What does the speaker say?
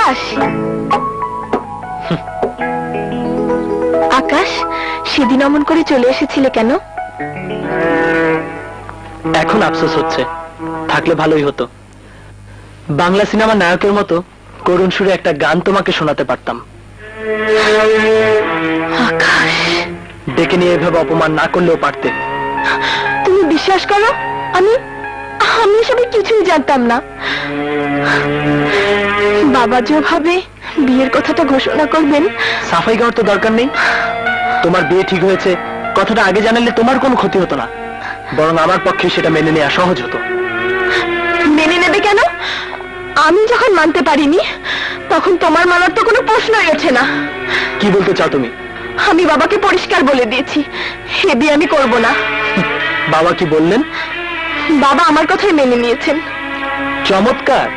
আকাশ, আকাশ, সেদিন অমন করে চলে এসেছিলে কেন? এখন আফসোস হচ্ছে, থাকলে ভালোই হতো। বাংলা সিনেমার নায়কের মতো করুণ সুরে একটা গান তোমাকে শোনাতে পারতাম। আকাশ, ডেকে নিয়ে এভাবে অপমান না করলেও পারতে। তুমি বিশ্বাস করো, আমি আমি এসবের কিছুই জানতাম না। বাবা যেভাবে বিয়ের কথাটা ঘোষণা করবেন। সাফাই গাওয়ার তো দরকার নেই। তোমার বিয়ে ঠিক হয়েছে কথাটা আগে জানালে তোমার কোনো ক্ষতি হতো না, বরং আমার পক্ষে সেটা মেনে নেওয়া সহজ হতো। মেনে নেবে কেন? আমি যখন মানতে পারিনি তখন তোমার মানার তো কোনো প্রশ্নই ওঠে না। কি বলতে চাও তুমি? আমি বাবাকে পরিষ্কার বলে দিয়েছি, এ বিয়ে আমি করব না। বাবা কি বললেন? বাবা আমার কথাই মেনে নিয়েছেন। চমৎকার।